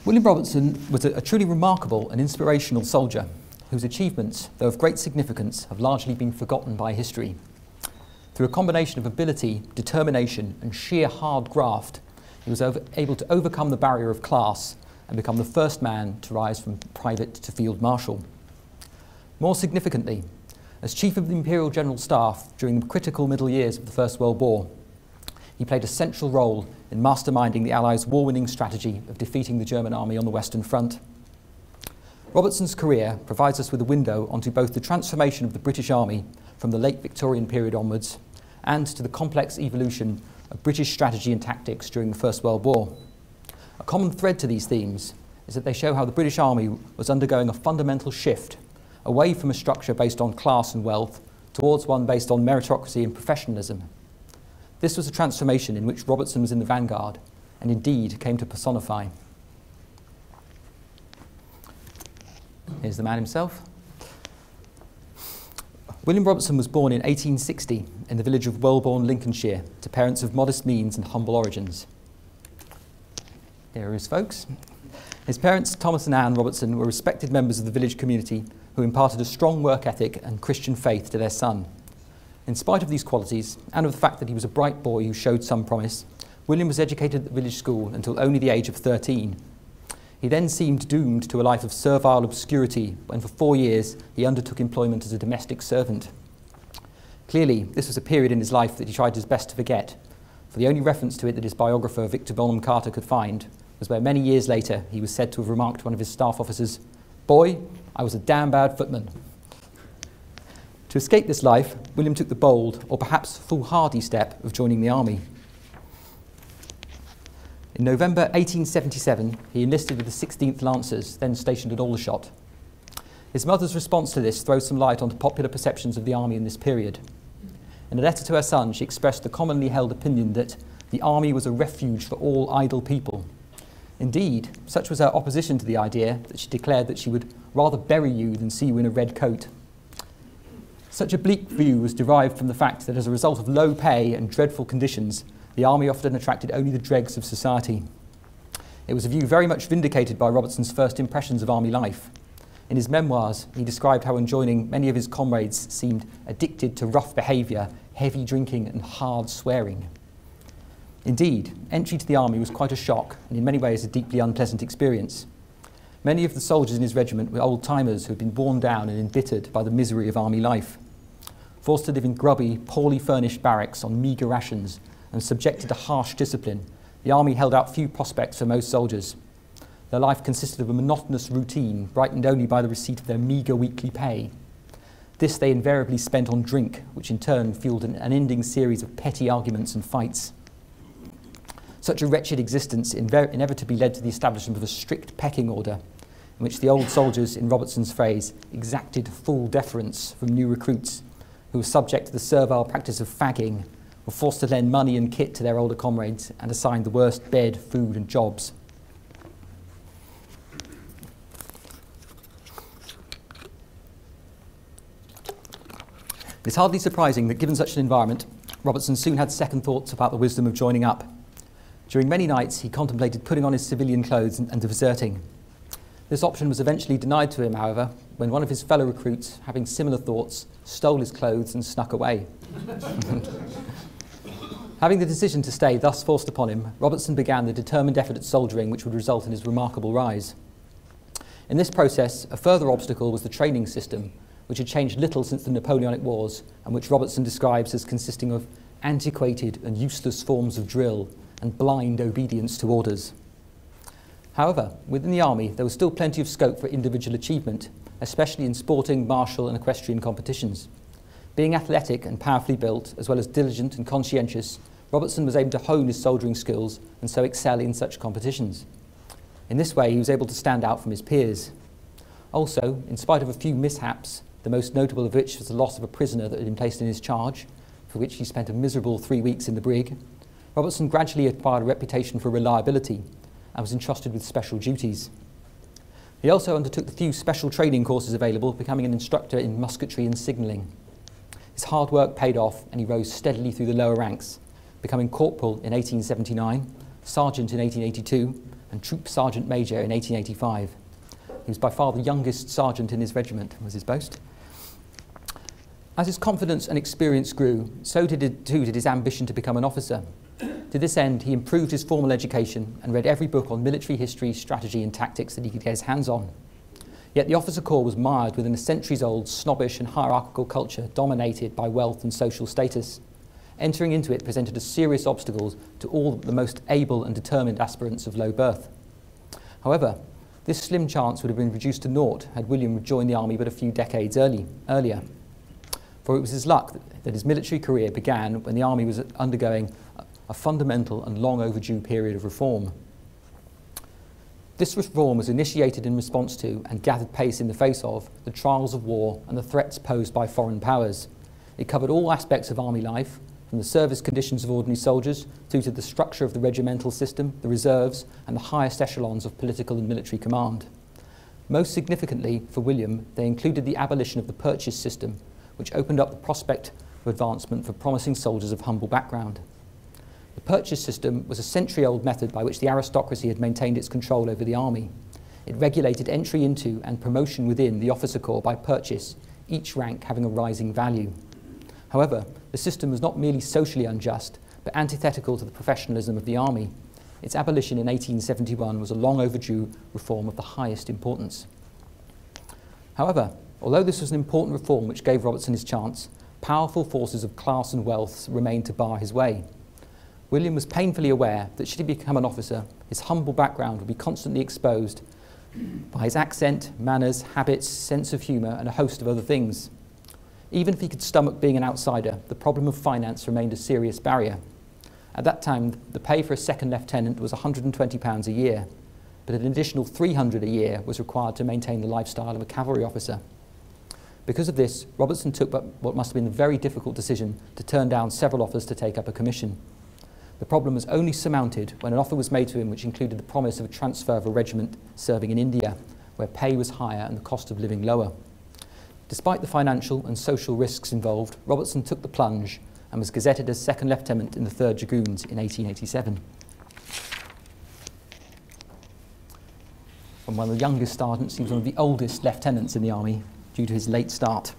William Robertson was a truly remarkable and inspirational soldier whose achievements, though of great significance, have largely been forgotten by history. Through a combination of ability, determination and sheer hard graft, he was able to overcome the barrier of class and become the first man to rise from private to field marshal. More significantly, as Chief of the Imperial General Staff during the critical middle years of the First World War, he played a central role in masterminding the Allies' war-winning strategy of defeating the German army on the Western Front. Robertson's career provides us with a window onto both the transformation of the British Army from the late Victorian period onwards and to the complex evolution of British strategy and tactics during the First World War. A common thread to these themes is that they show how the British Army was undergoing a fundamental shift away from a structure based on class and wealth towards one based on meritocracy and professionalism. This was a transformation in which Robertson was in the vanguard and indeed came to personify. Here's the man himself. William Robertson was born in 1860 in the village of Welbourne, Lincolnshire, to parents of modest means and humble origins. Here are his folks. His parents, Thomas and Ann Robertson, were respected members of the village community who imparted a strong work ethic and Christian faith to their son. In spite of these qualities, and of the fact that he was a bright boy who showed some promise, William was educated at the village school until only the age of 13. He then seemed doomed to a life of servile obscurity when for 4 years he undertook employment as a domestic servant. Clearly, this was a period in his life that he tried his best to forget, for the only reference to it that his biographer Victor Bonham Carter could find was where many years later he was said to have remarked to one of his staff officers, "Boy, I was a damn bad footman." To escape this life, William took the bold, or perhaps foolhardy step of joining the army. In November 1877, he enlisted with the 16th Lancers, then stationed at Aldershot. His mother's response to this throws some light onto popular perceptions of the army in this period. In a letter to her son, she expressed the commonly held opinion that the army was a refuge for all idle people. Indeed, such was her opposition to the idea that she declared that she would rather bury you than see you in a red coat. Such a bleak view was derived from the fact that as a result of low pay and dreadful conditions, the army often attracted only the dregs of society. It was a view very much vindicated by Robertson's first impressions of army life. In his memoirs, he described how in joining, many of his comrades seemed addicted to rough behaviour, heavy drinking and hard swearing. Indeed, entry to the army was quite a shock and in many ways a deeply unpleasant experience. Many of the soldiers in his regiment were old-timers who had been worn down and embittered by the misery of army life. Forced to live in grubby, poorly furnished barracks on meagre rations and subjected to harsh discipline, the army held out few prospects for most soldiers. Their life consisted of a monotonous routine, brightened only by the receipt of their meagre weekly pay. This they invariably spent on drink, which in turn fueled an unending series of petty arguments and fights. Such a wretched existence inevitably led to the establishment of a strict pecking order, in which the old soldiers, in Robertson's phrase, exacted full deference from new recruits, who were subject to the servile practice of fagging, were forced to lend money and kit to their older comrades, and assigned the worst bed, food and jobs. It is hardly surprising that given such an environment, Robertson soon had second thoughts about the wisdom of joining up. During many nights, he contemplated putting on his civilian clothes and deserting. This option was eventually denied to him, however, when one of his fellow recruits, having similar thoughts, stole his clothes and snuck away. Having the decision to stay thus forced upon him, Robertson began the determined effort at soldiering which would result in his remarkable rise. In this process, a further obstacle was the training system, which had changed little since the Napoleonic Wars, and which Robertson describes as consisting of antiquated and useless forms of drill and blind obedience to orders. However, within the army, there was still plenty of scope for individual achievement, especially in sporting, martial and equestrian competitions. Being athletic and powerfully built, as well as diligent and conscientious, Robertson was able to hone his soldiering skills and so excel in such competitions. In this way, he was able to stand out from his peers. Also, in spite of a few mishaps, the most notable of which was the loss of a prisoner that had been placed in his charge, for which he spent a miserable 3 weeks in the brig, Robertson gradually acquired a reputation for reliability and was entrusted with special duties. He also undertook the few special training courses available, becoming an instructor in musketry and signalling. His hard work paid off and he rose steadily through the lower ranks, becoming corporal in 1879, sergeant in 1882, and Troop Sergeant Major in 1885. He was by far the youngest sergeant in his regiment, was his boast. As his confidence and experience grew, so did his ambition to become an officer. To this end, he improved his formal education and read every book on military history, strategy and tactics that he could get his hands on. Yet the officer corps was mired within a centuries-old snobbish and hierarchical culture dominated by wealth and social status. Entering into it presented a serious obstacle to all the most able and determined aspirants of low birth. However, this slim chance would have been reduced to naught had William joined the army but a few decades earlier. For it was his luck that his military career began when the army was undergoing a fundamental and long overdue period of reform. This reform was initiated in response to and gathered pace in the face of the trials of war and the threats posed by foreign powers. It covered all aspects of army life, from the service conditions of ordinary soldiers through to the structure of the regimental system, the reserves, and the highest echelons of political and military command. Most significantly for William, they included the abolition of the purchase system, which opened up the prospect of advancement for promising soldiers of humble background. The purchase system was a century-old method by which the aristocracy had maintained its control over the army. It regulated entry into and promotion within the officer corps by purchase, each rank having a rising value. However, the system was not merely socially unjust, but antithetical to the professionalism of the army. Its abolition in 1871 was a long overdue reform of the highest importance. However, although this was an important reform which gave Robertson his chance, powerful forces of class and wealth remained to bar his way. William was painfully aware that should he become an officer, his humble background would be constantly exposed by his accent, manners, habits, sense of humour, and a host of other things. Even if he could stomach being an outsider, the problem of finance remained a serious barrier. At that time, the pay for a second lieutenant was £120 a year, but an additional £300 a year was required to maintain the lifestyle of a cavalry officer. Because of this, Robertson took what must have been a very difficult decision to turn down several offers to take up a commission. The problem was only surmounted when an offer was made to him which included the promise of a transfer of a regiment serving in India, where pay was higher and the cost of living lower. Despite the financial and social risks involved, Robertson took the plunge and was gazetted as second lieutenant in the 3rd Dragoons in 1887. From one of the youngest sergeants, he was one of the oldest lieutenants in the army due to his late start.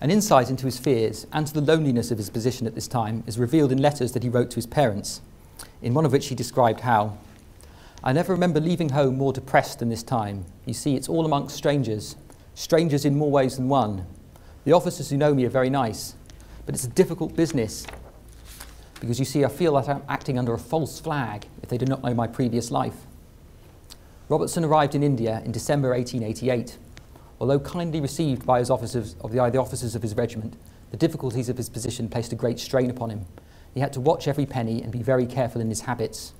An insight into his fears and to the loneliness of his position at this time is revealed in letters that he wrote to his parents, in one of which he described how, "I never remember leaving home more depressed than this time. You see, it's all amongst strangers, strangers in more ways than one. The officers who know me are very nice, but it's a difficult business, because you see, I feel that I'm acting under a false flag if they do not know my previous life." Robertson arrived in India in December 1888. Although kindly received by the officers of his regiment, the difficulties of his position placed a great strain upon him. He had to watch every penny and be very careful in his habits.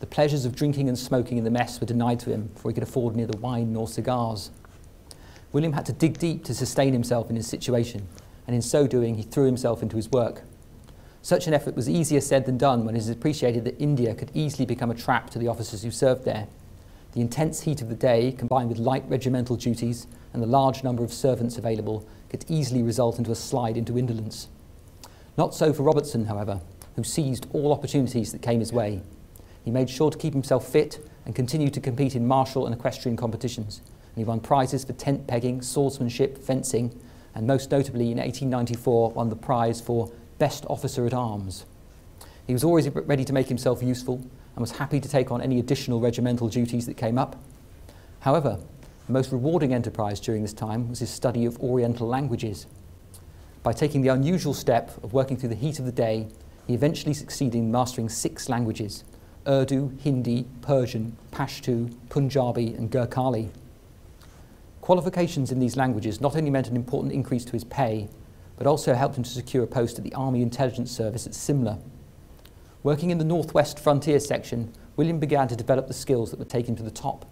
The pleasures of drinking and smoking in the mess were denied to him, for he could afford neither wine nor cigars. William had to dig deep to sustain himself in his situation, and in so doing he threw himself into his work. Such an effort was easier said than done when it is appreciated that India could easily become a trap to the officers who served there. The intense heat of the day, combined with light regimental duties and the large number of servants available, could easily result into a slide into indolence. Not so for Robertson, however, who seized all opportunities that came his way. He made sure to keep himself fit and continued to compete in martial and equestrian competitions, and he won prizes for tent pegging, swordsmanship, fencing, and most notably in 1894 won the prize for Best Officer at Arms. He was always ready to make himself useful and was happy to take on any additional regimental duties that came up. However, the most rewarding enterprise during this time was his study of Oriental languages. By taking the unusual step of working through the heat of the day, he eventually succeeded in mastering 6 languages: Urdu, Hindi, Persian, Pashto, Punjabi and Gurkhali. Qualifications in these languages not only meant an important increase to his pay, but also helped him to secure a post at the Army Intelligence Service at Simla. Working in the Northwest Frontier section, William began to develop the skills that would take him to the top.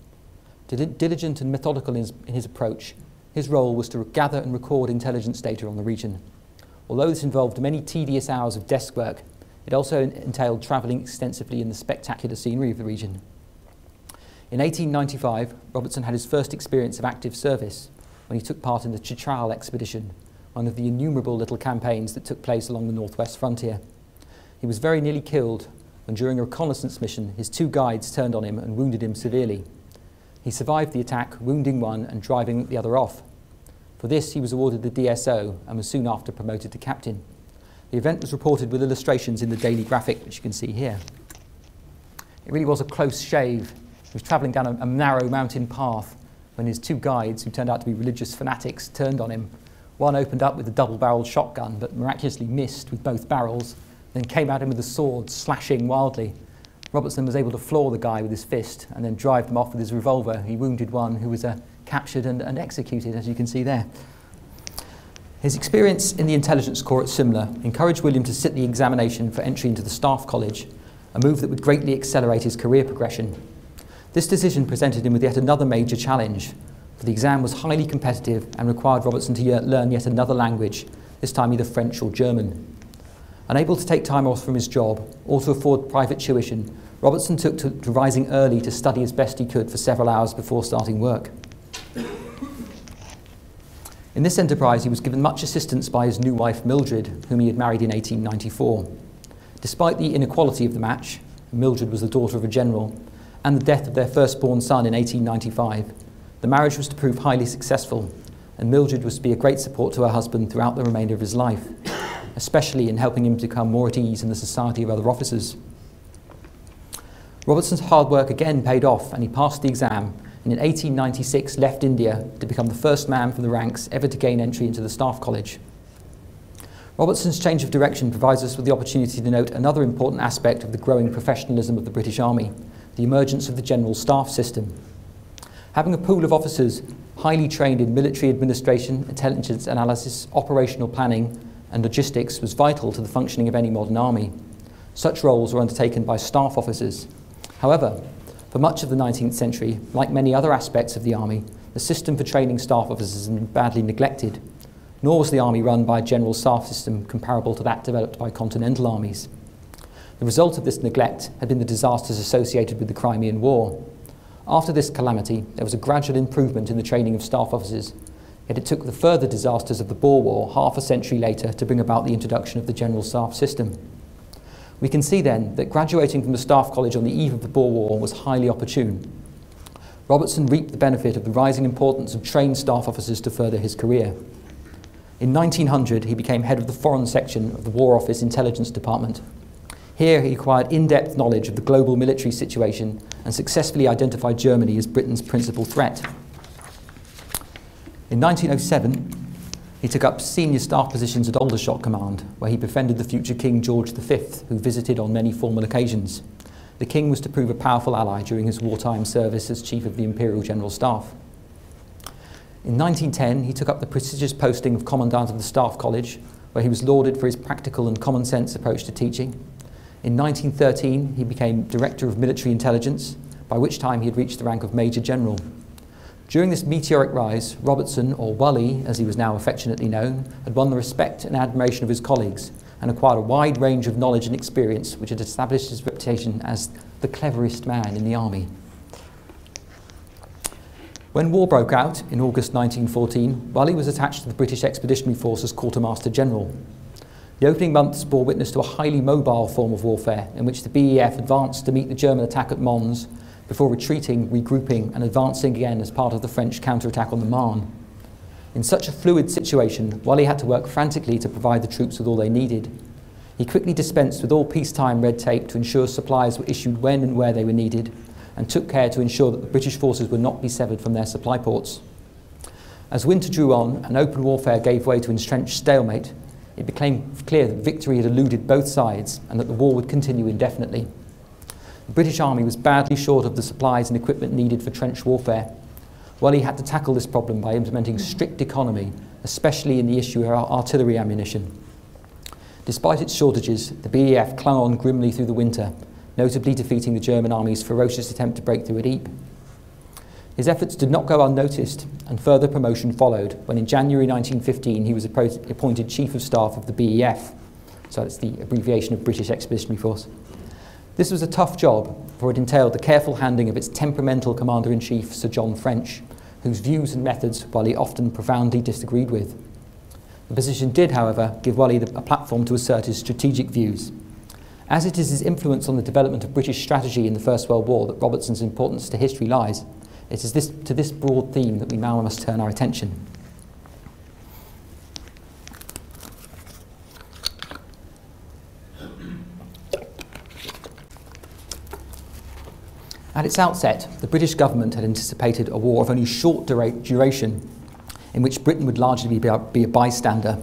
Diligent and methodical in his approach, his role was to gather and record intelligence data on the region. Although this involved many tedious hours of desk work, it also entailed travelling extensively in the spectacular scenery of the region. In 1895, Robertson had his first experience of active service when he took part in the Chitral expedition, one of the innumerable little campaigns that took place along the northwest frontier. He was very nearly killed when, during a reconnaissance mission, his 2 guides turned on him and wounded him severely. He survived the attack, wounding one and driving the other off. For this, he was awarded the DSO and was soon after promoted to captain. The event was reported with illustrations in the Daily Graphic, which you can see here. It really was a close shave. He was travelling down a narrow mountain path when his 2 guides, who turned out to be religious fanatics, turned on him. One opened up with a double-barreled shotgun, but miraculously missed with both barrels, then came at him with a sword, slashing wildly. Robertson was able to floor the guy with his fist and then drive him off with his revolver. He wounded one who was captured and executed, as you can see there. His experience in the intelligence corps at Simla encouraged William to sit the examination for entry into the Staff College, a move that would greatly accelerate his career progression. This decision presented him with yet another major challenge, for the exam was highly competitive and required Robertson to learn yet another language, this time either French or German. Unable to take time off from his job or to afford private tuition, Robertson took to rising early to study as best he could for several hours before starting work. In this enterprise, he was given much assistance by his new wife Mildred, whom he had married in 1894. Despite the inequality of the match, Mildred was the daughter of a general, and the death of their firstborn son in 1895, the marriage was to prove highly successful, and Mildred was to be a great support to her husband throughout the remainder of his life, especially in helping him become more at ease in the society of other officers. Robertson's hard work again paid off, and he passed the exam, and in 1896 left India to become the first man from the ranks ever to gain entry into the Staff College. Robertson's change of direction provides us with the opportunity to note another important aspect of the growing professionalism of the British Army, the emergence of the General Staff System. Having a pool of officers highly trained in military administration, intelligence analysis, operational planning, and logistics was vital to the functioning of any modern army. Such roles were undertaken by staff officers. However, for much of the 19th century, like many other aspects of the army, the system for training staff officers had been badly neglected, nor was the army run by a general staff system comparable to that developed by continental armies. The result of this neglect had been the disasters associated with the Crimean War. After this calamity, there was a gradual improvement in the training of staff officers, yet it took the further disasters of the Boer War half a century later to bring about the introduction of the general staff system. We can see then that graduating from the Staff College on the eve of the Boer War was highly opportune. Robertson reaped the benefit of the rising importance of trained staff officers to further his career. In 1900, he became head of the Foreign Section of the War Office Intelligence Department. Here he acquired in-depth knowledge of the global military situation and successfully identified Germany as Britain's principal threat. In 1907, he took up senior staff positions at Aldershot Command, where he befriended the future King George V, who visited on many formal occasions. The King was to prove a powerful ally during his wartime service as Chief of the Imperial General Staff. In 1910, he took up the prestigious posting of Commandant of the Staff College, where he was lauded for his practical and common-sense approach to teaching. In 1913, he became Director of Military Intelligence, by which time he had reached the rank of Major General. During this meteoric rise, Robertson, or Wally, as he was now affectionately known, had won the respect and admiration of his colleagues and acquired a wide range of knowledge and experience which had established his reputation as the cleverest man in the army. When war broke out in August 1914, Wally was attached to the British Expeditionary Force as Quartermaster General. The opening months bore witness to a highly mobile form of warfare in which the BEF advanced to meet the German attack at Mons before retreating, regrouping and advancing again as part of the French counterattack on the Marne. In such a fluid situation, Wally had to work frantically to provide the troops with all they needed. He quickly dispensed with all peacetime red tape to ensure supplies were issued when and where they were needed, and took care to ensure that the British forces would not be severed from their supply ports. As winter drew on and open warfare gave way to entrenched stalemate, it became clear that victory had eluded both sides and that the war would continue indefinitely. The British Army was badly short of the supplies and equipment needed for trench warfare. Wally had to tackle this problem by implementing strict economy, especially in the issue of artillery ammunition. Despite its shortages, the BEF clung on grimly through the winter, notably defeating the German army's ferocious attempt to break through at Ypres. His efforts did not go unnoticed, and further promotion followed when in January 1915 he was appointed Chief of Staff of the BEF, so that's the abbreviation of British Expeditionary Force. This was a tough job, for it entailed the careful handling of its temperamental Commander-in-Chief, Sir John French, whose views and methods Wally often profoundly disagreed with. The position did, however, give Lloyd a platform to assert his strategic views. As it is his influence on the development of British strategy in the First World War that Robertson's importance to history lies, it is to this broad theme that we now must turn our attention. At its outset, the British government had anticipated a war of only short duration, in which Britain would largely be a bystander.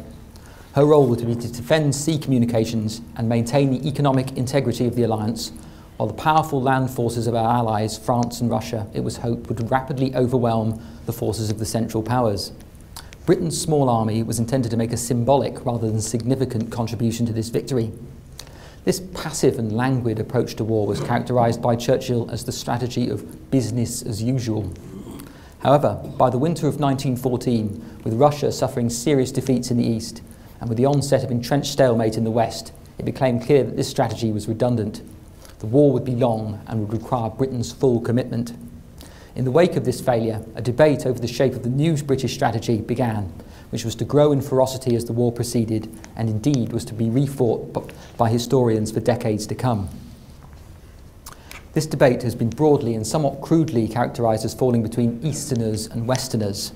Her role would be to defend sea communications and maintain the economic integrity of the alliance, while the powerful land forces of our allies, France and Russia, it was hoped would rapidly overwhelm the forces of the Central Powers. Britain's small army was intended to make a symbolic rather than significant contribution to this victory. This passive and languid approach to war was characterised by Churchill as the strategy of business as usual. However, by the winter of 1914, with Russia suffering serious defeats in the east, and with the onset of entrenched stalemate in the west, it became clear that this strategy was redundant. The war would be long and would require Britain's full commitment. In the wake of this failure, a debate over the shape of the new British strategy began, which was to grow in ferocity as the war proceeded, and indeed was to be refought by historians for decades to come. This debate has been broadly and somewhat crudely characterised as falling between Easterners and Westerners.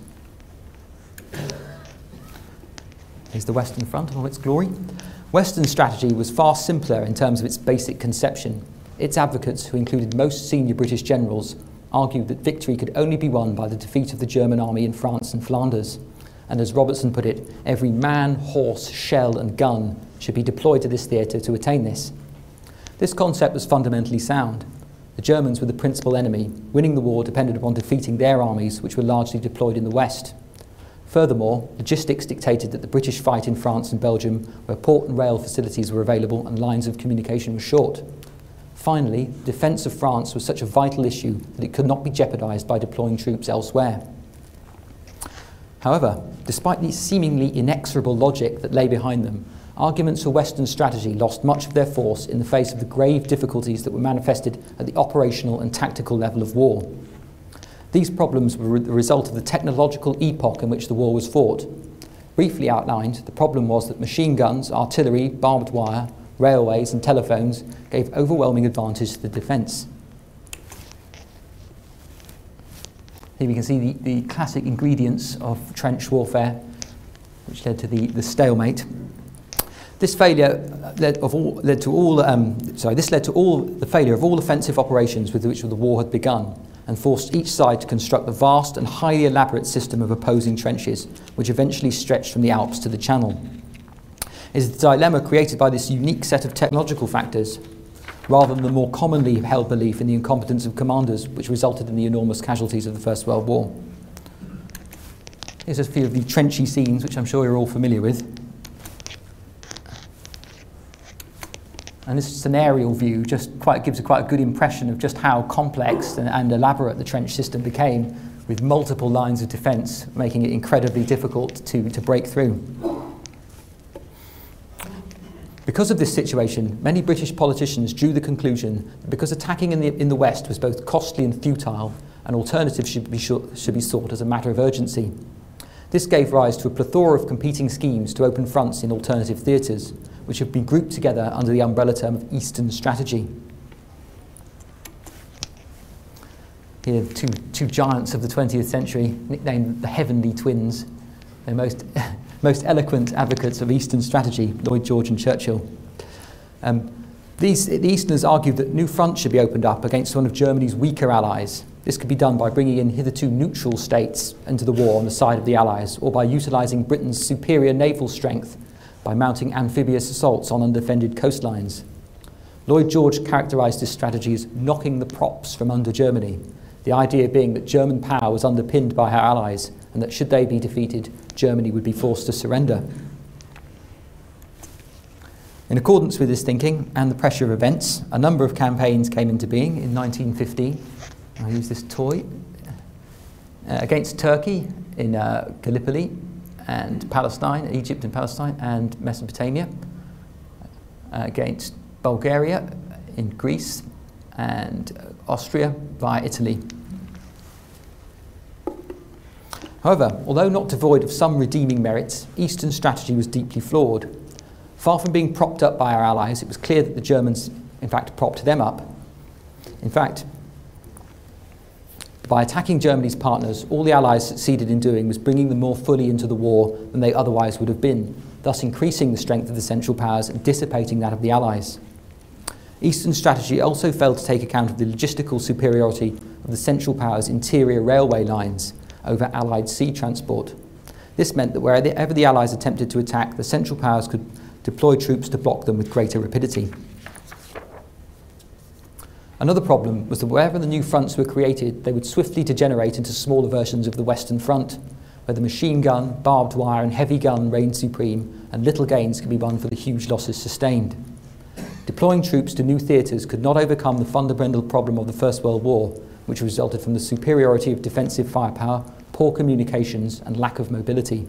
Here's the Western Front in all its glory. Western strategy was far simpler in terms of its basic conception. Its advocates, who included most senior British generals, argued that victory could only be won by the defeat of the German army in France and Flanders. And as Robertson put it, every man, horse, shell and gun should be deployed to this theatre to attain this. This concept was fundamentally sound. The Germans were the principal enemy. Winning the war depended upon defeating their armies, which were largely deployed in the West. Furthermore, logistics dictated that the British fight in France and Belgium, where port and rail facilities were available and lines of communication were short. Finally, defence of France was such a vital issue that it could not be jeopardised by deploying troops elsewhere. However, despite the seemingly inexorable logic that lay behind them, arguments for Western strategy lost much of their force in the face of the grave difficulties that were manifested at the operational and tactical level of war. These problems were the result of the technological epoch in which the war was fought. Briefly outlined, the problem was that machine guns, artillery, barbed wire, railways and telephones gave overwhelming advantage to the defence. Here we can see the classic ingredients of trench warfare, which led to the stalemate. This failure led to the failure of all offensive operations with which the war had begun, and forced each side to construct a vast and highly elaborate system of opposing trenches, which eventually stretched from the Alps to the Channel. It is the dilemma created by this unique set of technological factors, rather than the more commonly held belief in the incompetence of commanders, which resulted in the enormous casualties of the First World War. Here's a few of the trenchy scenes, which I'm sure you're all familiar with. And this is an aerial view, gives quite a good impression of just how complex and elaborate the trench system became, with multiple lines of defence, making it incredibly difficult to break through. Because of this situation, many British politicians drew the conclusion that because attacking in the West was both costly and futile, an alternative should be sought as a matter of urgency. This gave rise to a plethora of competing schemes to open fronts in alternative theatres, which have been grouped together under the umbrella term of Eastern Strategy. Here are two giants of the 20th century, nicknamed the Heavenly Twins. They're most eloquent advocates of Eastern strategy, Lloyd George and Churchill. The Easterners argued that new fronts should be opened up against one of Germany's weaker allies. This could be done by bringing in hitherto neutral states into the war on the side of the Allies, or by utilising Britain's superior naval strength by mounting amphibious assaults on undefended coastlines. Lloyd George characterised this strategy as knocking the props from under Germany, the idea being that German power was underpinned by her allies, and that should they be defeated, Germany would be forced to surrender. In accordance with this thinking and the pressure of events, a number of campaigns came into being in 1915. I use this toy. Against Turkey in Gallipoli and Palestine, Egypt and Palestine and Mesopotamia. Against Bulgaria in Greece and Austria via Italy. However, although not devoid of some redeeming merits, Eastern strategy was deeply flawed. Far from being propped up by our allies, it was clear that the Germans, in fact, propped them up. In fact, by attacking Germany's partners, all the Allies succeeded in doing was bringing them more fully into the war than they otherwise would have been, thus increasing the strength of the Central Powers and dissipating that of the Allies. Eastern strategy also failed to take account of the logistical superiority of the Central Powers' interior railway lines over Allied sea transport. This meant that wherever the Allies attempted to attack, the Central Powers could deploy troops to block them with greater rapidity. Another problem was that wherever the new fronts were created, they would swiftly degenerate into smaller versions of the Western Front, where the machine gun, barbed wire and heavy gun reigned supreme, and little gains could be won for the huge losses sustained. Deploying troops to new theatres could not overcome the fundamental problem of the First World War, which resulted from the superiority of defensive firepower, poor communications and lack of mobility.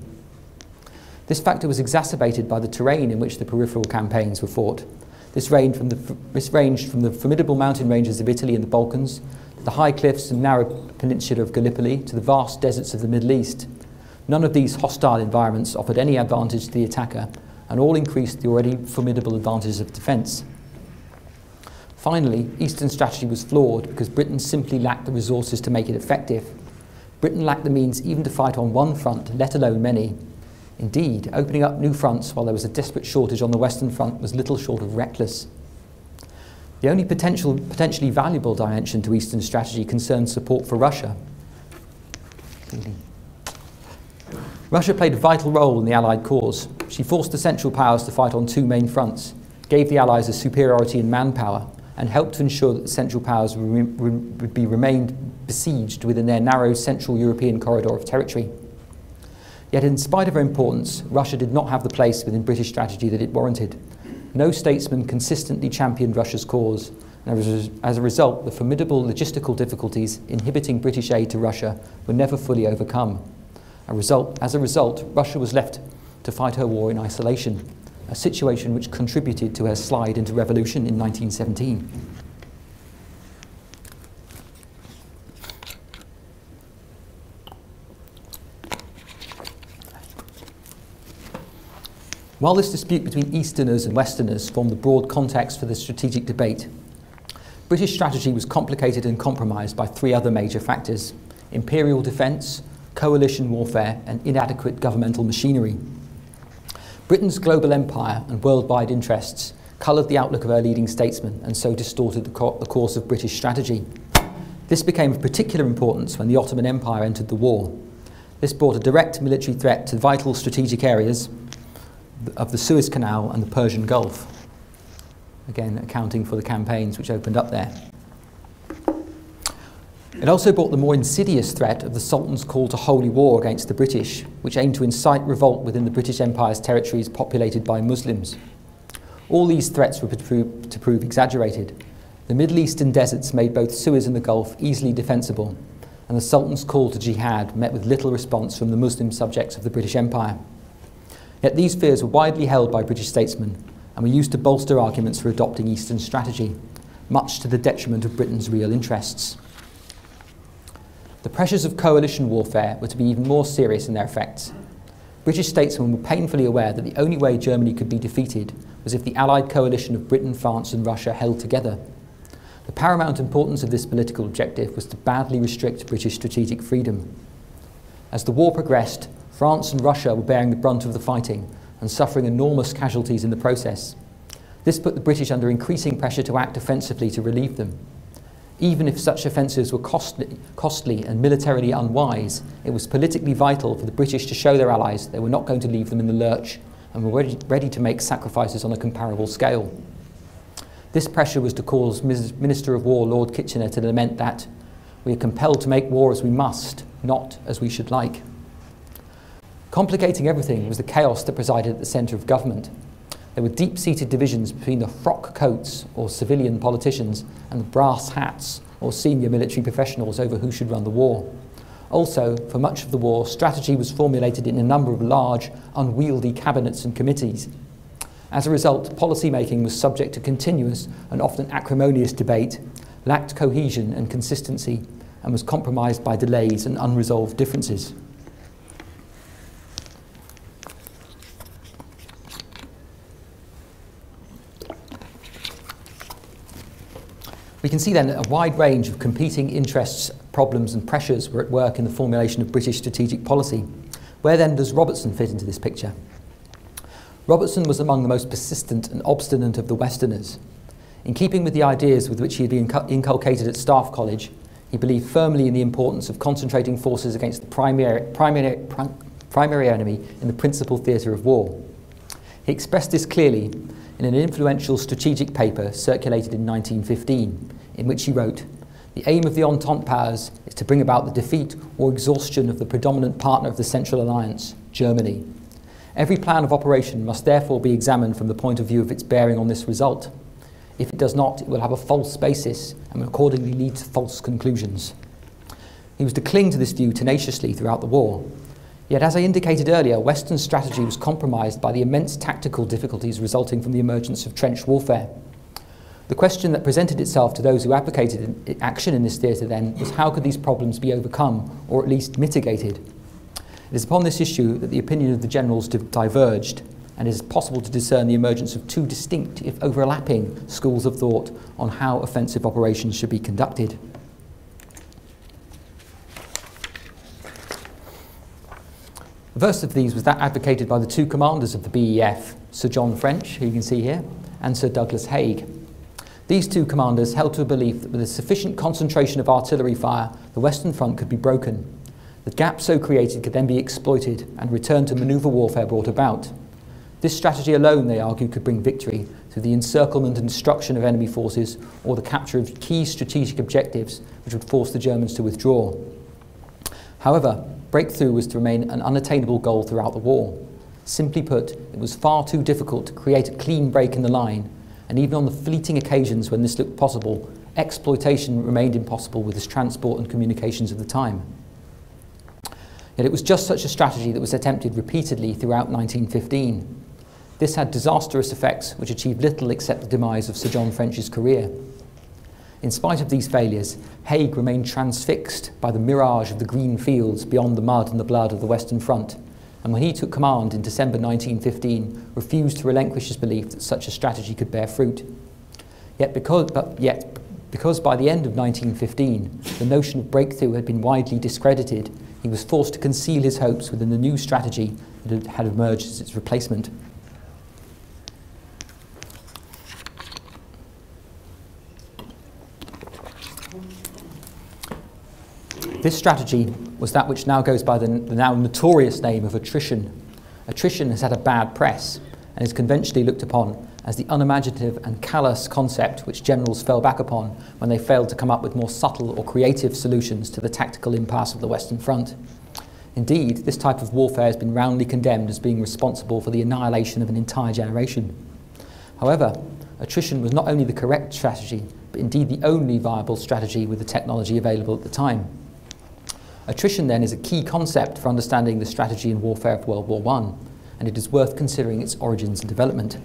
This factor was exacerbated by the terrain in which the peripheral campaigns were fought. This ranged from the formidable mountain ranges of Italy and the Balkans, to the high cliffs and narrow peninsula of Gallipoli, to the vast deserts of the Middle East. None of these hostile environments offered any advantage to the attacker, and all increased the already formidable advantages of defence. Finally, Eastern strategy was flawed because Britain simply lacked the resources to make it effective. Britain lacked the means even to fight on one front, let alone many. Indeed, opening up new fronts while there was a desperate shortage on the Western Front was little short of reckless. The only potentially valuable dimension to Eastern strategy concerned support for Russia. Russia played a vital role in the Allied cause. She forced the Central Powers to fight on two main fronts, gave the Allies a superiority in manpower, and helped to ensure that the Central Powers remained besieged within their narrow Central European corridor of territory. Yet in spite of her importance, Russia did not have the place within British strategy that it warranted. No statesman consistently championed Russia's cause, and as a result, the formidable logistical difficulties inhibiting British aid to Russia were never fully overcome. As a result, Russia was left to fight her war in isolation, a situation which contributed to her slide into revolution in 1917. While this dispute between Easterners and Westerners formed the broad context for the strategic debate, British strategy was complicated and compromised by three other major factors: imperial defence, coalition warfare, and inadequate governmental machinery. Britain's global empire and worldwide interests coloured the outlook of her leading statesmen and so distorted the course of British strategy. This became of particular importance when the Ottoman Empire entered the war. This brought a direct military threat to vital strategic areas of the Suez Canal and the Persian Gulf, again accounting for the campaigns which opened up there. It also brought the more insidious threat of the Sultan's call to holy war against the British, which aimed to incite revolt within the British Empire's territories populated by Muslims. All these threats were to prove exaggerated. The Middle Eastern deserts made both Suez and the Gulf easily defensible, and the Sultan's call to jihad met with little response from the Muslim subjects of the British Empire. Yet these fears were widely held by British statesmen and were used to bolster arguments for adopting Eastern strategy, much to the detriment of Britain's real interests. The pressures of coalition warfare were to be even more serious in their effects. British statesmen were painfully aware that the only way Germany could be defeated was if the Allied coalition of Britain, France and Russia held together. The paramount importance of this political objective was to badly restrict British strategic freedom. As the war progressed, France and Russia were bearing the brunt of the fighting and suffering enormous casualties in the process. This put the British under increasing pressure to act offensively to relieve them. Even if such offensives were costly and militarily unwise, it was politically vital for the British to show their allies they were not going to leave them in the lurch and were ready to make sacrifices on a comparable scale. This pressure was to cause Minister of War Lord Kitchener to lament that we are compelled to make war as we must, not as we should like. Complicating everything was the chaos that presided at the centre of government. There were deep-seated divisions between the frock coats, or civilian politicians, and the brass hats, or senior military professionals over who should run the war. Also, for much of the war, strategy was formulated in a number of large, unwieldy cabinets and committees. As a result, policy-making was subject to continuous and often acrimonious debate, lacked cohesion and consistency, and was compromised by delays and unresolved differences. can see then that a wide range of competing interests, problems and pressures were at work in the formulation of British strategic policy. Where then does Robertson fit into this picture? Robertson was among the most persistent and obstinate of the Westerners. In keeping with the ideas with which he had been inculcated at Staff College, he believed firmly in the importance of concentrating forces against the primary enemy in the principal theatre of war. He expressed this clearly in an influential strategic paper circulated in 1915, in which he wrote, "The aim of the Entente powers is to bring about the defeat or exhaustion of the predominant partner of the Central Alliance, Germany. Every plan of operation must therefore be examined from the point of view of its bearing on this result. If it does not, it will have a false basis and will accordingly lead to false conclusions." He was to cling to this view tenaciously throughout the war. Yet, as I indicated earlier, Western strategy was compromised by the immense tactical difficulties resulting from the emergence of trench warfare. The question that presented itself to those who advocated action in this theatre then was how could these problems be overcome or at least mitigated? It is upon this issue that the opinion of the generals diverged, and it is possible to discern the emergence of two distinct, if overlapping, schools of thought on how offensive operations should be conducted. The first of these was that advocated by the two commanders of the BEF, Sir John French, who you can see here, and Sir Douglas Haig. These two commanders held to a belief that with a sufficient concentration of artillery fire, the Western Front could be broken. The gap so created could then be exploited and a return to manoeuvre warfare brought about. This strategy alone, they argued, could bring victory through the encirclement and destruction of enemy forces or the capture of key strategic objectives which would force the Germans to withdraw. However, breakthrough was to remain an unattainable goal throughout the war. Simply put, it was far too difficult to create a clean break in the line, and even on the fleeting occasions when this looked possible, exploitation remained impossible with the transport and communications of the time. Yet it was just such a strategy that was attempted repeatedly throughout 1915. This had disastrous effects which achieved little except the demise of Sir John French's career. In spite of these failures, Haig remained transfixed by the mirage of the green fields beyond the mud and the blood of the Western Front, and when he took command in December 1915, refused to relinquish his belief that such a strategy could bear fruit. Yet because by the end of 1915, the notion of breakthrough had been widely discredited, he was forced to conceal his hopes within the new strategy that had emerged as its replacement. This strategy was that which now goes by the now notorious name of attrition. Attrition has had a bad press and is conventionally looked upon as the unimaginative and callous concept which generals fell back upon when they failed to come up with more subtle or creative solutions to the tactical impasse of the Western Front. Indeed, this type of warfare has been roundly condemned as being responsible for the annihilation of an entire generation. However, attrition was not only the correct strategy, but indeed the only viable strategy with the technology available at the time. Attrition, then, is a key concept for understanding the strategy and warfare of World War I, and it is worth considering its origins and development.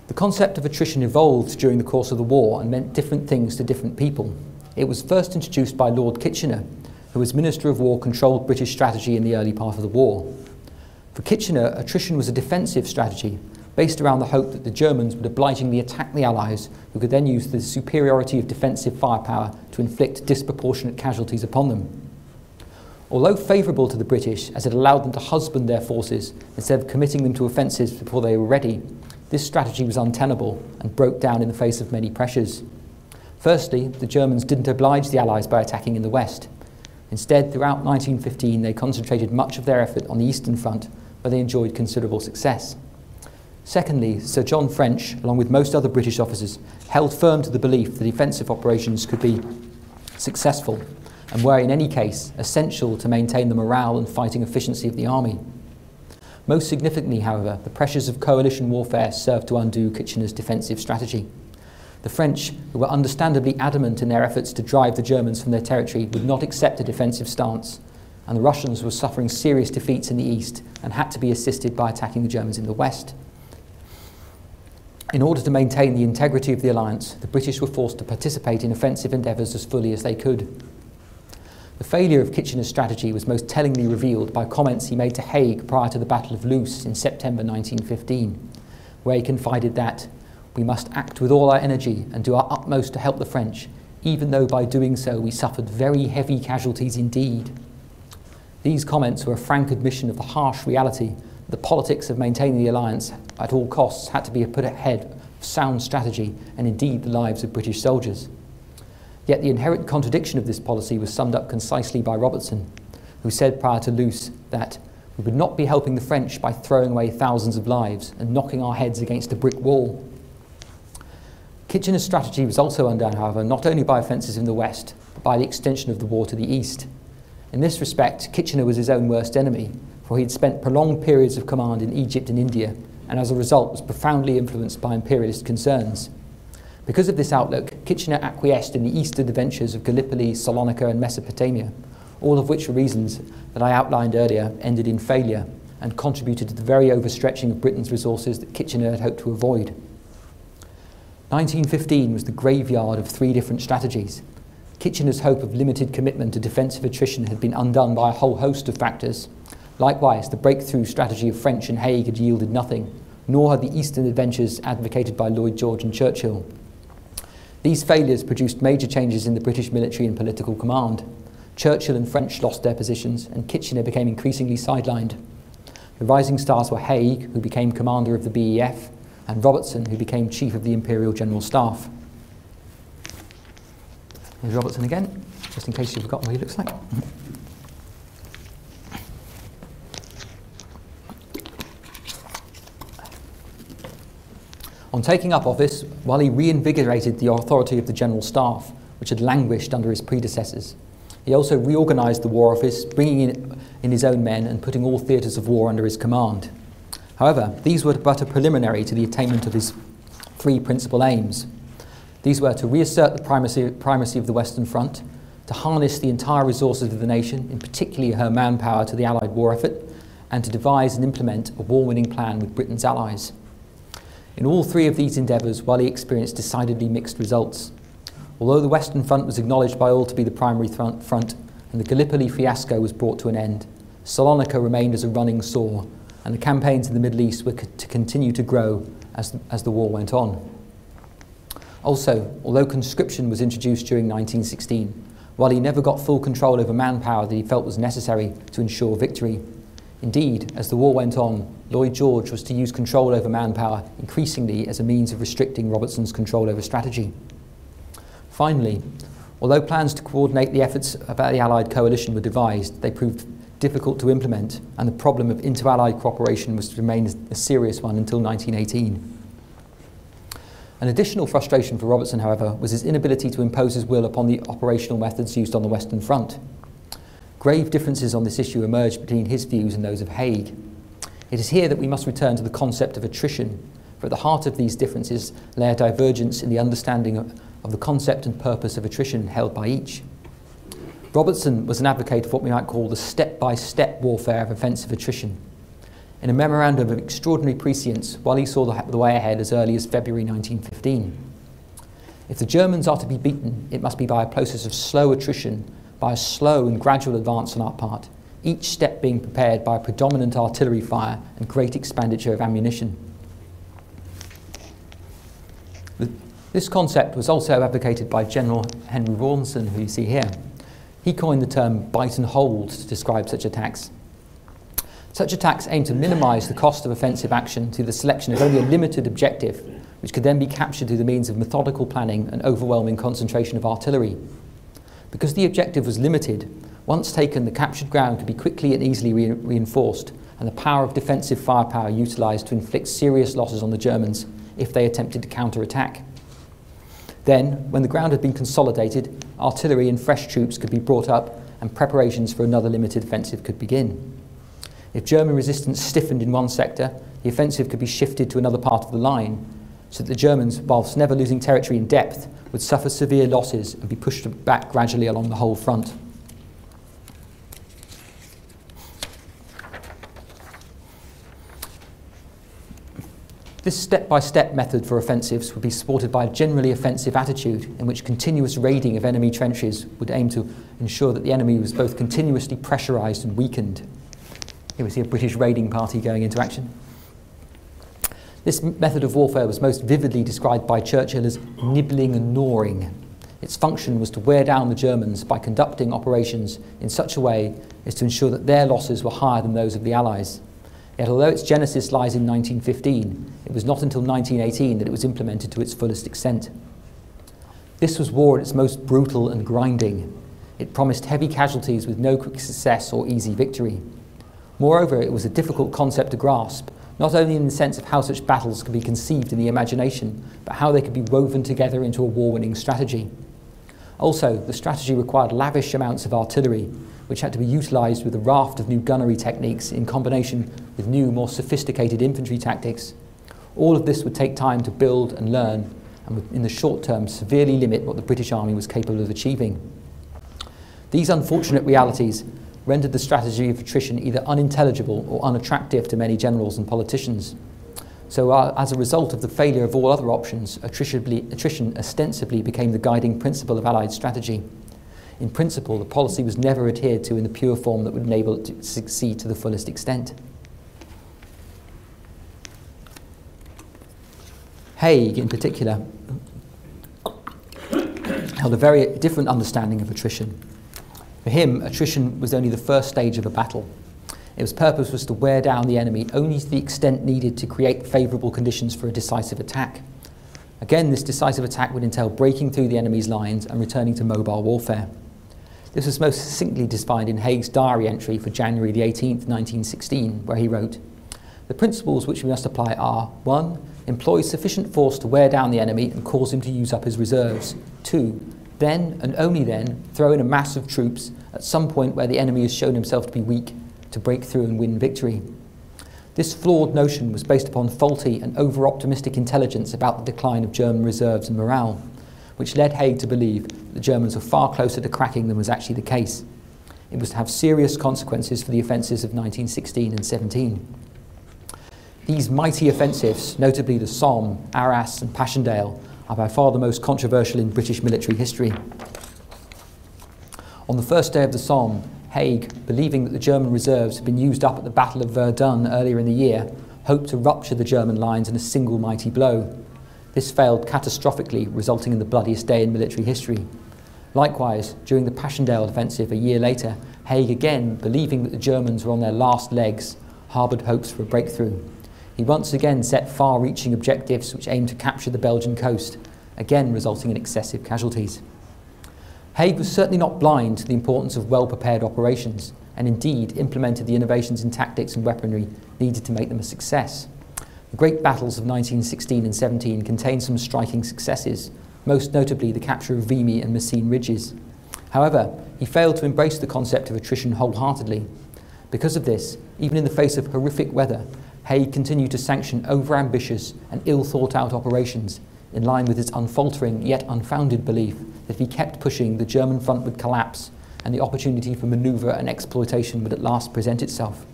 The concept of attrition evolved during the course of the war and meant different things to different people. It was first introduced by Lord Kitchener, who as Minister of War controlled British strategy in the early part of the war. For Kitchener, attrition was a defensive strategy, based around the hope that the Germans would obligingly attack the Allies, who could then use the superiority of defensive firepower to inflict disproportionate casualties upon them. Although favourable to the British, as it allowed them to husband their forces instead of committing them to offensives before they were ready, this strategy was untenable and broke down in the face of many pressures. Firstly, the Germans didn't oblige the Allies by attacking in the west. Instead, throughout 1915, they concentrated much of their effort on the Eastern Front, where they enjoyed considerable success. Secondly, Sir John French, along with most other British officers, held firm to the belief that defensive operations could be successful and were, in any case, essential to maintain the morale and fighting efficiency of the army. Most significantly, however, the pressures of coalition warfare served to undo Kitchener's defensive strategy. The French, who were understandably adamant in their efforts to drive the Germans from their territory, would not accept a defensive stance, and the Russians were suffering serious defeats in the east and had to be assisted by attacking the Germans in the west. In order to maintain the integrity of the alliance, the British were forced to participate in offensive endeavours as fully as they could. The failure of Kitchener's strategy was most tellingly revealed by comments he made to Haig prior to the Battle of Loos in September 1915, where he confided that, We must act with all our energy and do our utmost to help the French, even though by doing so we suffered very heavy casualties indeed. These comments were a frank admission of the harsh reality that the politics of maintaining the alliance at all costs had to be put ahead of sound strategy and indeed the lives of British soldiers. Yet the inherent contradiction of this policy was summed up concisely by Robertson, who said prior to Loos that we would not be helping the French by throwing away thousands of lives and knocking our heads against a brick wall. Kitchener's strategy was also undone, however, not only by offences in the west, but by the extension of the war to the east. In this respect, Kitchener was his own worst enemy, for he had spent prolonged periods of command in Egypt and India, and as a result was profoundly influenced by imperialist concerns. Because of this outlook, Kitchener acquiesced in the eastern adventures of Gallipoli, Salonika and Mesopotamia, all of which, for reasons that I outlined earlier, ended in failure and contributed to the very overstretching of Britain's resources that Kitchener had hoped to avoid. 1915 was the graveyard of three different strategies. Kitchener's hope of limited commitment to defensive attrition had been undone by a whole host of factors. Likewise, the breakthrough strategy of French and Haig had yielded nothing, nor had the eastern adventures advocated by Lloyd George and Churchill. These failures produced major changes in the British military and political command. Churchill and French lost their positions, and Kitchener became increasingly sidelined. The rising stars were Haig, who became commander of the BEF, and Robertson, who became chief of the Imperial General Staff. Here's Robertson again, just in case you've forgotten what he looks like. On taking up office, while he reinvigorated the authority of the General Staff, which had languished under his predecessors, he also reorganised the War Office, bringing in his own men and putting all theatres of war under his command. However, these were but a preliminary to the attainment of his three principal aims. These were to reassert the primacy of the Western Front, to harness the entire resources of the nation, in particular her manpower, to the Allied war effort, and to devise and implement a war-winning plan with Britain's allies. In all three of these endeavours, Wally experienced decidedly mixed results. Although the Western Front was acknowledged by all to be the primary front, and the Gallipoli fiasco was brought to an end, Salonika remained as a running sore, and the campaigns in the Middle East were to continue to grow as the war went on. Also, although conscription was introduced during 1916, Wally never got full control over manpower that he felt was necessary to ensure victory. Indeed, as the war went on, Lloyd George was to use control over manpower increasingly as a means of restricting Robertson's control over strategy. Finally, although plans to coordinate the efforts of the Allied coalition were devised, they proved difficult to implement, and the problem of inter-Allied cooperation was to remain a serious one until 1918. An additional frustration for Robertson, however, was his inability to impose his will upon the operational methods used on the Western Front. Grave differences on this issue emerged between his views and those of Haig. It is here that we must return to the concept of attrition, for at the heart of these differences lay a divergence in the understanding of the concept and purpose of attrition held by each. Robertson was an advocate of what we might call the step-by-step warfare of offensive attrition. In a memorandum of extraordinary prescience, Wally saw the way ahead as early as February 1915. If the Germans are to be beaten, it must be by a process of slow attrition, by a slow and gradual advance on our part, each step being prepared by a predominant artillery fire and great expenditure of ammunition. This concept was also advocated by General Henry Rawlinson, who you see here. He coined the term bite and hold to describe such attacks. Such attacks aim to minimise the cost of offensive action through the selection of only a limited objective, which could then be captured through the means of methodical planning and overwhelming concentration of artillery. Because the objective was limited, once taken, the captured ground could be quickly and easily reinforced, and the power of defensive firepower utilised to inflict serious losses on the Germans if they attempted to counter-attack. Then, when the ground had been consolidated, artillery and fresh troops could be brought up and preparations for another limited offensive could begin. If German resistance stiffened in one sector, the offensive could be shifted to another part of the line, so that the Germans, whilst never losing territory in depth, would suffer severe losses and be pushed back gradually along the whole front. This step-by-step method for offensives would be supported by a generally offensive attitude in which continuous raiding of enemy trenches would aim to ensure that the enemy was both continuously pressurised and weakened. Here we see a British raiding party going into action. This method of warfare was most vividly described by Churchill as nibbling and gnawing. Its function was to wear down the Germans by conducting operations in such a way as to ensure that their losses were higher than those of the Allies. Yet although its genesis lies in 1915, it was not until 1918 that it was implemented to its fullest extent. This was war at its most brutal and grinding. It promised heavy casualties with no quick success or easy victory. Moreover, it was a difficult concept to grasp, not only in the sense of how such battles could be conceived in the imagination, but how they could be woven together into a war-winning strategy. Also, the strategy required lavish amounts of artillery, which had to be utilised with a raft of new gunnery techniques in combination with new, more sophisticated infantry tactics. All of this would take time to build and learn, and would, in the short term, severely limit what the British Army was capable of achieving. These unfortunate realities rendered the strategy of attrition either unintelligible or unattractive to many generals and politicians. So as a result of the failure of all other options, attrition ostensibly became the guiding principle of Allied strategy. In principle, the policy was never adhered to in the pure form that would enable it to succeed to the fullest extent. Haig, in particular, held a very different understanding of attrition. For him, attrition was only the first stage of a battle. Its purpose was to wear down the enemy only to the extent needed to create favourable conditions for a decisive attack. Again, this decisive attack would entail breaking through the enemy's lines and returning to mobile warfare. This was most succinctly defined in Haig's diary entry for January the 18th, 1916, where he wrote, "The principles which we must apply are 1. Employ sufficient force to wear down the enemy and cause him to use up his reserves. 2. Then, and only then, throw in a mass of troops at some point where the enemy has shown himself to be weak, to break through and win victory." This flawed notion was based upon faulty and over-optimistic intelligence about the decline of German reserves and morale, which led Haig to believe that the Germans were far closer to cracking than was actually the case. It was to have serious consequences for the offensives of 1916 and 17. These mighty offensives, notably the Somme, Arras and Passchendaele, are by far the most controversial in British military history. On the first day of the Somme, Haig, believing that the German reserves had been used up at the Battle of Verdun earlier in the year, hoped to rupture the German lines in a single mighty blow. This failed catastrophically, resulting in the bloodiest day in military history. Likewise, during the Passchendaele offensive a year later, Haig again, believing that the Germans were on their last legs, harboured hopes for a breakthrough. He once again set far-reaching objectives which aimed to capture the Belgian coast, again resulting in excessive casualties. Haig was certainly not blind to the importance of well-prepared operations, and indeed implemented the innovations in tactics and weaponry needed to make them a success. The great battles of 1916 and 17 contained some striking successes, most notably the capture of Vimy and Messines ridges. However, he failed to embrace the concept of attrition wholeheartedly. Because of this, even in the face of horrific weather, Haig continued to sanction over-ambitious and ill-thought-out operations, in line with his unfaltering yet unfounded belief that if he kept pushing, the German front would collapse and the opportunity for manoeuvre and exploitation would at last present itself.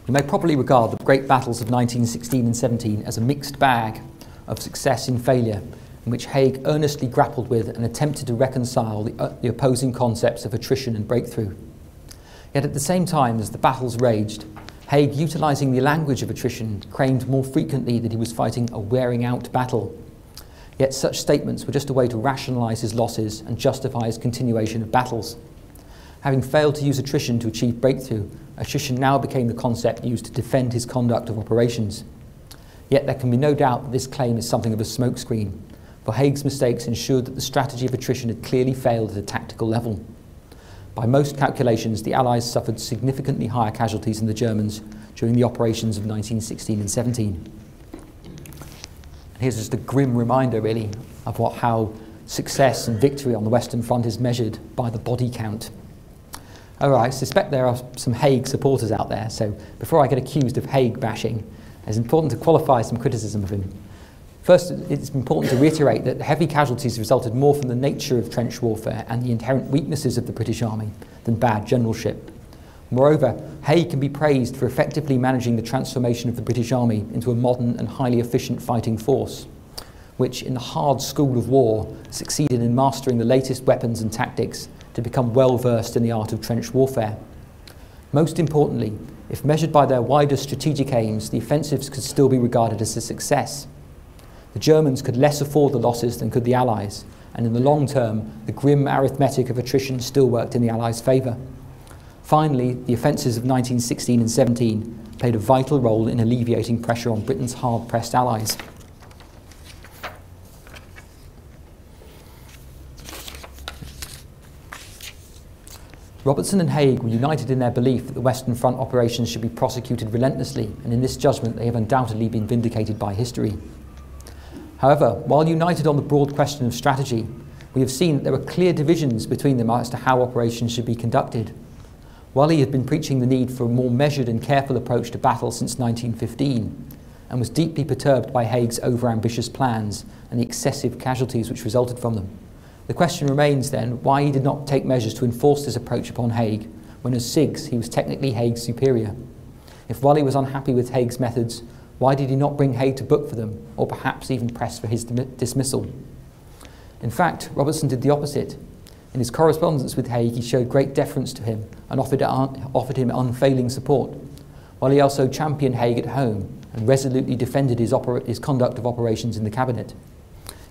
We may probably regard the great battles of 1916 and 17 as a mixed bag of success and failure, in which Haig earnestly grappled with and attempted to reconcile the opposing concepts of attrition and breakthrough. Yet at the same time as the battles raged, Haig, utilising the language of attrition, claimed more frequently that he was fighting a wearing-out battle. Yet such statements were just a way to rationalise his losses and justify his continuation of battles. Having failed to use attrition to achieve breakthrough, attrition now became the concept used to defend his conduct of operations. Yet there can be no doubt that this claim is something of a smokescreen, for Haig's mistakes ensured that the strategy of attrition had clearly failed at a tactical level. By most calculations, the Allies suffered significantly higher casualties than the Germans during the operations of 1916 and 17. Here's just a grim reminder, really, of how success and victory on the Western Front is measured by the body count. All right, I suspect there are some Haig supporters out there, so before I get accused of Haig bashing, it's important to qualify some criticism of him. First, it's important to reiterate that the heavy casualties resulted more from the nature of trench warfare and the inherent weaknesses of the British Army than bad generalship. Moreover, Haig can be praised for effectively managing the transformation of the British Army into a modern and highly efficient fighting force, which, in the hard school of war, succeeded in mastering the latest weapons and tactics to to become well versed in the art of trench warfare. Most importantly, if measured by their wider strategic aims, the offensives could still be regarded as a success. The Germans could less afford the losses than could the Allies, and in the long term, the grim arithmetic of attrition still worked in the Allies' favour. Finally, the offensives of 1916 and 17 played a vital role in alleviating pressure on Britain's hard-pressed allies. Robertson and Haig were united in their belief that the Western Front operations should be prosecuted relentlessly, and in this judgment they have undoubtedly been vindicated by history. However, while united on the broad question of strategy, we have seen that there were clear divisions between them as to how operations should be conducted. Whalley had been preaching the need for a more measured and careful approach to battle since 1915, and was deeply perturbed by Haig's over-ambitious plans and the excessive casualties which resulted from them. The question remains then why he did not take measures to enforce this approach upon Haig, when as SIGs he was technically Haig's superior. If Whalley was unhappy with Haig's methods, why did he not bring Haig to book for them, or perhaps even press for his dismissal? In fact, Robertson did the opposite. In his correspondence with Haig, he showed great deference to him and offered him unfailing support, while he also championed Haig at home and resolutely defended his conduct of operations in the cabinet.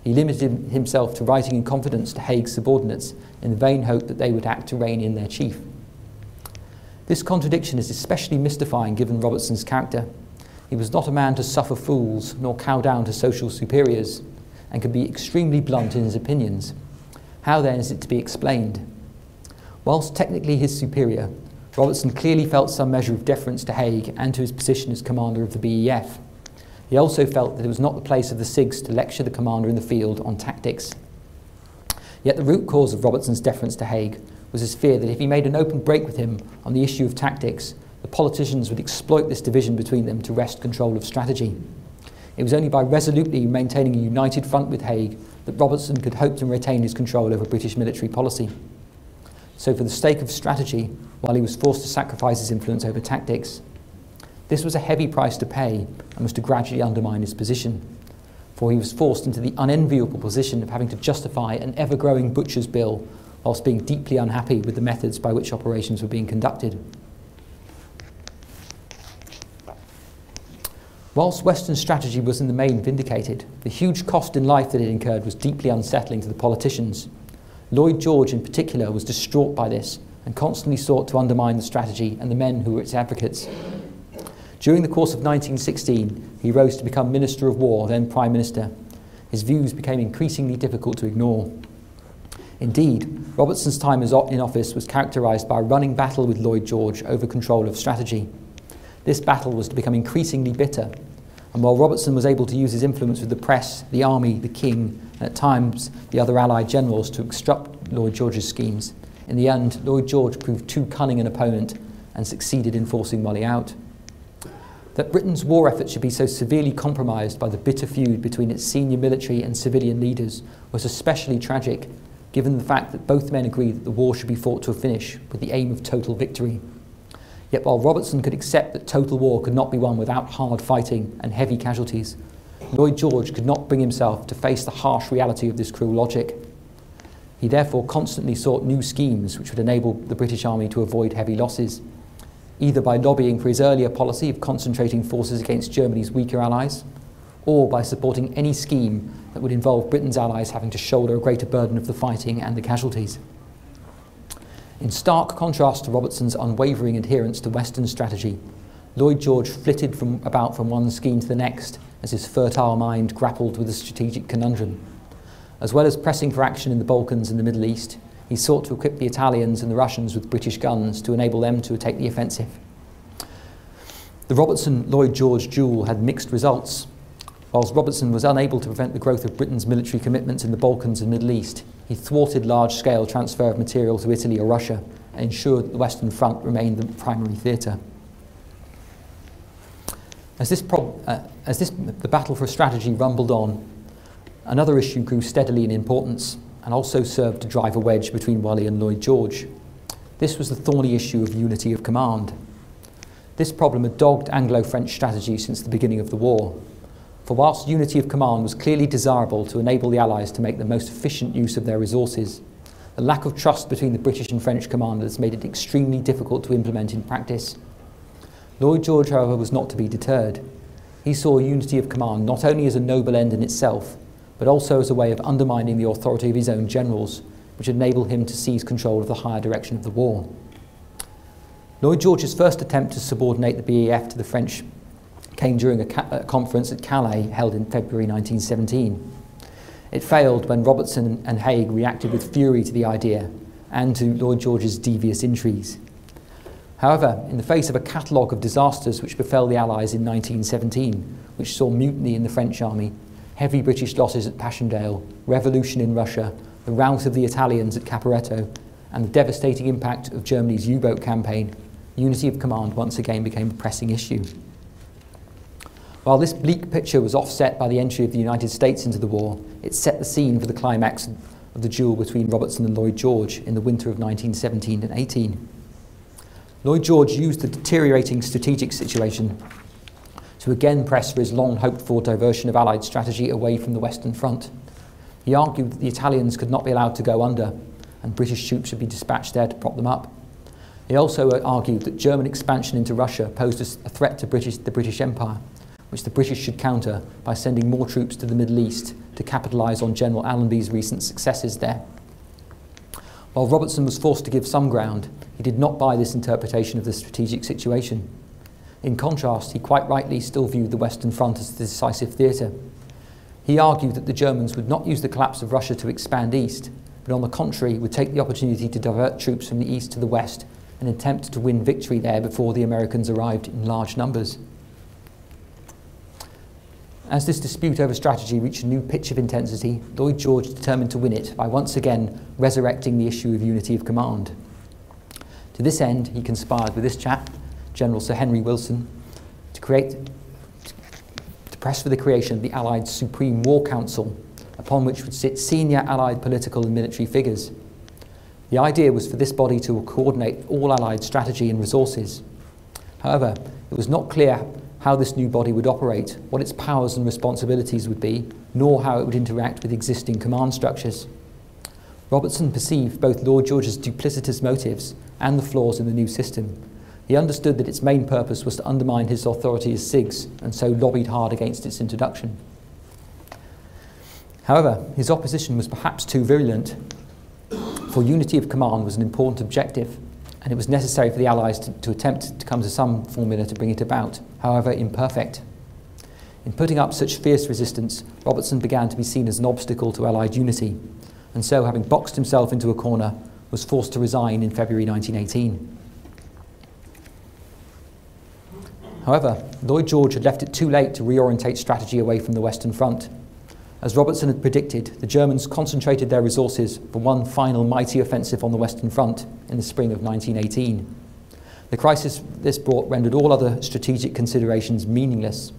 He limited himself to writing in confidence to Haig's subordinates in the vain hope that they would act to rein in their chief. This contradiction is especially mystifying given Robertson's character. He was not a man to suffer fools nor cow down to social superiors, and could be extremely blunt in his opinions. How then is it to be explained? Whilst technically his superior, Robertson clearly felt some measure of deference to Haig and to his position as commander of the BEF. He also felt that it was not the place of the SIGs to lecture the commander in the field on tactics. Yet the root cause of Robertson's deference to Haig was his fear that if he made an open break with him on the issue of tactics, the politicians would exploit this division between them to wrest control of strategy. It was only by resolutely maintaining a united front with Haig that Robertson could hope to retain his control over British military policy. So for the sake of strategy, while he was forced to sacrifice his influence over tactics, this was a heavy price to pay and was to gradually undermine his position, for he was forced into the unenviable position of having to justify an ever-growing butcher's bill whilst being deeply unhappy with the methods by which operations were being conducted. Whilst Western strategy was in the main vindicated, the huge cost in life that it incurred was deeply unsettling to the politicians. Lloyd George in particular was distraught by this and constantly sought to undermine the strategy and the men who were its advocates. During the course of 1916, he rose to become Minister of War, then Prime Minister. His views became increasingly difficult to ignore. Indeed, Robertson's time in office was characterised by a running battle with Lloyd George over control of strategy. This battle was to become increasingly bitter, and while Robertson was able to use his influence with the press, the army, the king, and at times the other Allied generals to obstruct Lloyd George's schemes, in the end, Lloyd George proved too cunning an opponent and succeeded in forcing Whalley out. That Britain's war effort should be so severely compromised by the bitter feud between its senior military and civilian leaders was especially tragic, given the fact that both men agreed that the war should be fought to a finish with the aim of total victory. Yet while Robertson could accept that total war could not be won without hard fighting and heavy casualties, Lloyd George could not bring himself to face the harsh reality of this cruel logic. He therefore constantly sought new schemes which would enable the British Army to avoid heavy losses, either by lobbying for his earlier policy of concentrating forces against Germany's weaker allies, or by supporting any scheme that would involve Britain's allies having to shoulder a greater burden of the fighting and the casualties. In stark contrast to Robertson's unwavering adherence to Western strategy, Lloyd George flitted about from one scheme to the next as his fertile mind grappled with a strategic conundrum. As well as pressing for action in the Balkans and the Middle East, he sought to equip the Italians and the Russians with British guns to enable them to take the offensive. The Robertson-Lloyd George duel had mixed results. Whilst Robertson was unable to prevent the growth of Britain's military commitments in the Balkans and Middle East, he thwarted large-scale transfer of material to Italy or Russia and ensured that the Western Front remained the primary theatre. As the battle for strategy rumbled on, another issue grew steadily in importance and also served to drive a wedge between Whalley and Lloyd George. This was the thorny issue of unity of command. This problem had dogged Anglo-French strategy since the beginning of the war. For whilst unity of command was clearly desirable to enable the Allies to make the most efficient use of their resources, The lack of trust between the British and French commanders made it extremely difficult to implement in practice. Lloyd George, however, was not to be deterred. He saw unity of command not only as a noble end in itself, but also as a way of undermining the authority of his own generals, which enabled him to seize control of the higher direction of the war. Lloyd George's first attempt to subordinate the BEF to the French came during a conference at Calais held in February 1917. It failed when Robertson and Haig reacted with fury to the idea and to Lloyd George's devious intrigues. However, in the face of a catalogue of disasters which befell the Allies in 1917, which saw mutiny in the French army, heavy British losses at Passchendaele, revolution in Russia, the rout of the Italians at Caporetto, and the devastating impact of Germany's U-boat campaign, unity of command once again became a pressing issue. While this bleak picture was offset by the entry of the United States into the war, it set the scene for the climax of the duel between Robertson and Lloyd George in the winter of 1917 and 18. Lloyd George used the deteriorating strategic situation to again press for his long-hoped-for diversion of Allied strategy away from the Western Front. He argued that the Italians could not be allowed to go under, and British troops should be dispatched there to prop them up. He also argued that German expansion into Russia posed a threat to the British Empire, which the British should counter by sending more troops to the Middle East to capitalise on General Allenby's recent successes there. While Robertson was forced to give some ground, he did not buy this interpretation of the strategic situation. In contrast, he quite rightly still viewed the Western Front as the decisive theatre. He argued that the Germans would not use the collapse of Russia to expand east, but on the contrary would take the opportunity to divert troops from the east to the west and attempt to win victory there before the Americans arrived in large numbers. As this dispute over strategy reached a new pitch of intensity, Lloyd George determined to win it by once again resurrecting the issue of unity of command. To this end, he conspired with this chap, General Sir Henry Wilson, to press for the creation of the Allied Supreme War Council, upon which would sit senior Allied political and military figures. The idea was for this body to coordinate all Allied strategy and resources. However, it was not clear how this new body would operate, what its powers and responsibilities would be, nor how it would interact with existing command structures. Robertson perceived both Lloyd George's duplicitous motives and the flaws in the new system. He understood that its main purpose was to undermine his authority as SIGs, and so lobbied hard against its introduction. However, his opposition was perhaps too virulent, for unity of command was an important objective, and it was necessary for the Allies to attempt to come to some formula to bring it about, however imperfect. In putting up such fierce resistance, Robertson began to be seen as an obstacle to Allied unity, and so, having boxed himself into a corner, was forced to resign in February 1918. However, Lloyd George had left it too late to reorientate strategy away from the Western Front. As Robertson had predicted, the Germans concentrated their resources for one final mighty offensive on the Western Front in the spring of 1918. The crisis this brought rendered all other strategic considerations meaningless.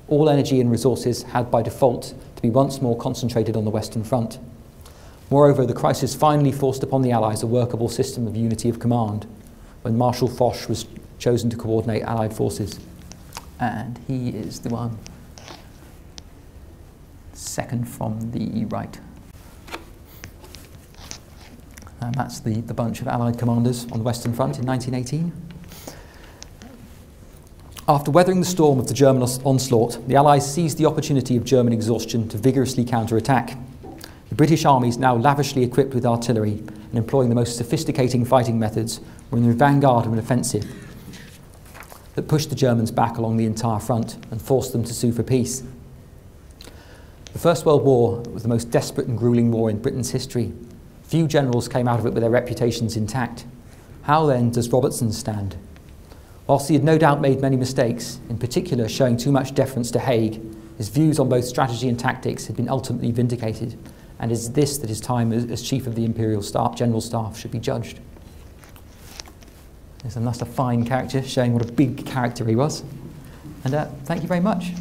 All energy and resources had by default to be once more concentrated on the Western Front. Moreover, the crisis finally forced upon the Allies a workable system of unity of command, when Marshal Foch was chosen to coordinate Allied forces. And he is the one second from the right. And that's the bunch of Allied commanders on the Western Front in 1918. After weathering the storm of the German onslaught, the Allies seized the opportunity of German exhaustion to vigorously counter-attack. The British armies, now lavishly equipped with artillery and employing the most sophisticated fighting methods, were in the vanguard of an offensive that pushed the Germans back along the entire front and forced them to sue for peace. The First World War was the most desperate and gruelling war in Britain's history. Few generals came out of it with their reputations intact. How then does Robertson stand? Whilst he had no doubt made many mistakes, in particular showing too much deference to Haig, his views on both strategy and tactics had been ultimately vindicated, and it is this that his time as Chief of the Imperial General Staff should be judged. That's a fine character, showing what a big character he was. And thank you very much.